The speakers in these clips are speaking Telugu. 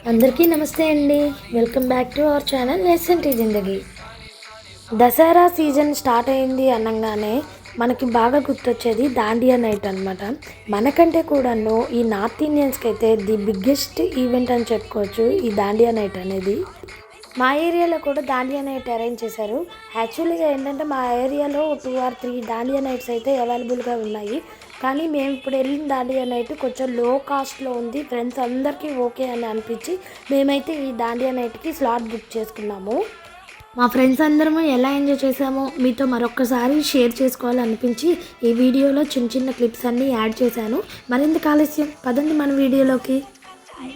అందరికీ నమస్తే అండి. Welcome back to our channel SNT Zindagi. Dasara season start అయింది అనగానే మనకి బాగా గుర్తొచ్చేది దాండియా నైట్ అనమాట. మనకంటే కూడాను ఈ నార్త్ ఇండియన్స్కి అయితే ది బిగ్గెస్ట్ ఈవెంట్ అని చెప్పుకోవచ్చు ఈ దాండియా నైట్ అనేది. మా ఏరియాలో కూడా దాండియా నైట్ అరేంజ్ చేశారు. యాక్చువల్గా ఏంటంటే మా ఏరియాలో 2 or 3 దాండియా నైట్స్ అయితే అవైలబుల్గా ఉన్నాయి. కానీ మేము ఇప్పుడు వెళ్ళిన దాండియా నైట్ కొంచెం లో కాస్ట్లో ఉంది. ఫ్రెండ్స్ అందరికీ ఓకే అని అనిపించి మేమైతే ఈ దాండియా నైట్కి స్లాట్ బుక్ చేసుకున్నాము. మా ఫ్రెండ్స్ అందరము ఎలా ఎంజాయ్ చేసామో మీతో మరొక్కసారి షేర్ చేసుకోవాలనిపించి ఈ వీడియోలో చిన్న చిన్న క్లిప్స్ అన్నీ యాడ్ చేశాను. మరింత ఆలస్యం పదండి మన వీడియోలోకి.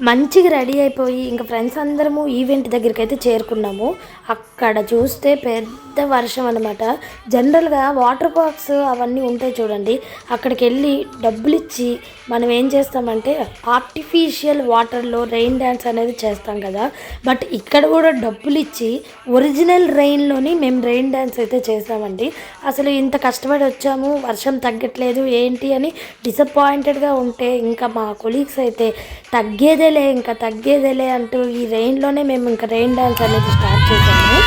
మంచిగా రెడీ అయిపోయి ఇంకా ఫ్రెండ్స్ అందరము ఈవెంట్ దగ్గరికి అయితే చేరుకున్నాము. అక్కడ చూస్తే పెద్ద వర్షం అనమాట. జనరల్గా వాటర్ పార్క్స్ అవన్నీ ఉంటాయి చూడండి, అక్కడికి వెళ్ళి డబ్బులు ఇచ్చి మనం ఏం చేస్తామంటే ఆర్టిఫిషియల్ వాటర్లో రెయిన్ డ్యాన్స్ అనేది చేస్తాం కదా. బట్ ఇక్కడ కూడా డబ్బులు ఇచ్చి ఒరిజినల్ రెయిన్లోని మేము రెయిన్ డ్యాన్స్ అయితే చేసామండి. అసలు ఇంత కష్టపడి వచ్చాము, వర్షం తగ్గట్లేదు ఏంటి అని డిసప్పాయింటెడ్గా ఉంటే ఇంకా మా కొలీగ్స్ అయితే తగ్గేదేలే అంటూ ఈ రెయిన్లోనే మేము ఇంకా రెయిన్ డ్యాన్స్ అనేది స్టార్ట్ చేసాము.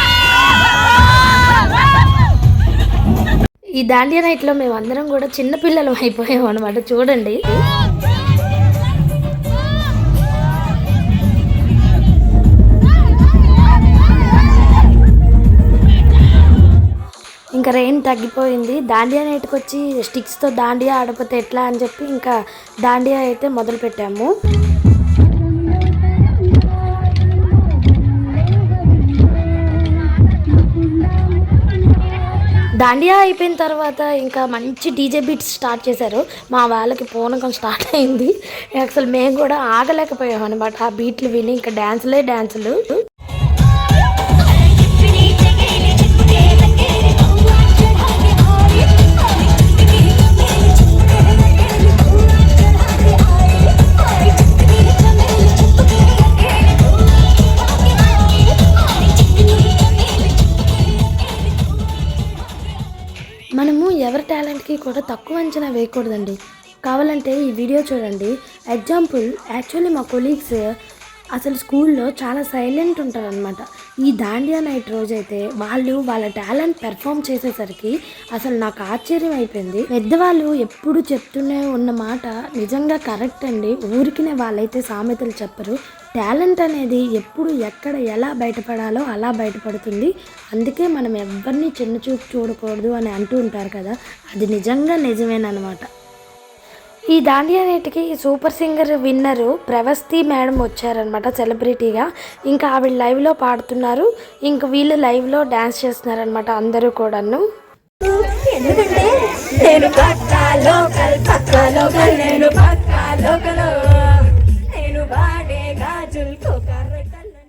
ఈ దాండియా నైట్లో మేము అందరం కూడా చిన్నపిల్లలు అయిపోయాం అనమాట. చూడండి, ఇంకా రెయిన్ తగ్గిపోయింది. దాండియా నైట్కి వచ్చి స్టిక్స్తో దాండియా ఆడపోతే ఎట్లా అని చెప్పి ఇంకా దాండియా అయితే మొదలు పెట్టాము. దాండియా అయిపోయిన తర్వాత ఇంకా మంచి డీజే బీట్స్ స్టార్ట్ చేశారు. మా వాళ్ళకి పూనకం స్టార్ట్ అయింది. అసలు మేము కూడా ఆగలేకపోయాం అనమాట. ఆ బీట్లు విని ఇంకా డ్యాన్సులు. మనము ఎవరి టాలెంట్కి కూడా తక్కువ అంచనా వేయకూడదండి. కావాలంటే ఈ వీడియో చూడండి. ఎగ్జాంపుల్, యాక్చువల్లీ మా కొలీగ్స్ అసలు స్కూల్లో చాలా సైలెంట్ ఉంటారనమాట. ఈ దాండియా నైట్ రోజైతే వాళ్ళు వాళ్ళ టాలెంట్ పెర్ఫామ్ చేసేసరికి అసలు నాకు ఆశ్చర్యం అయిపోయింది. పెద్దవాళ్ళు ఎప్పుడు చెప్తూనే ఉన్న మాట నిజంగా కరెక్ట్ అండి. ఊరికినే వాళ్ళైతే సామెతలు చెప్పరు. టాలెంట్ అనేది ఎప్పుడు ఎక్కడ ఎలా బయటపడాలో అలా బయటపడుతుంది. అందుకే మనం ఎవరిని చిన్నచూపు చూడకూడదు అని అంటూ ఉంటారు కదా, అది నిజంగా నిజమేనమాట. ఈ దాండియా నైట్కి సూపర్ సింగర్ విన్నరు ప్రవస్తి మేడం వచ్చారనమాట సెలబ్రిటీగా. ఇంకా ఆవిడ లైవ్లో పాడుతున్నారు, ఇంకా వీళ్ళు లైవ్లో డ్యాన్స్ చేస్తున్నారనమాట అందరూ కూడాను.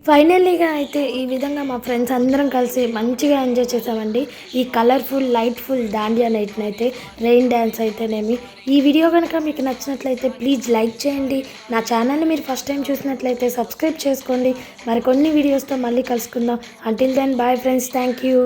ఫైనల్లీగా అయితే ఈ విధంగా మా ఫ్రెండ్స్ అందరం కలిసి మంచిగా ఎంజాయ్ చేసామండి. ఈ కలర్ఫుల్ లైట్ఫుల్ దాండియా నైట్ని అయితే, రెయిన్ డ్యాన్స్ అయితేనేమి. ఈ వీడియో కనుక మీకు నచ్చినట్లయితే ప్లీజ్ లైక్ చేయండి. నా ఛానల్ని మీరు ఫస్ట్ టైం చూసినట్లయితే సబ్స్క్రైబ్ చేసుకోండి. మరికొన్ని వీడియోస్తో మళ్ళీ కలుసుకుందాం. Until then bye friends, thank you.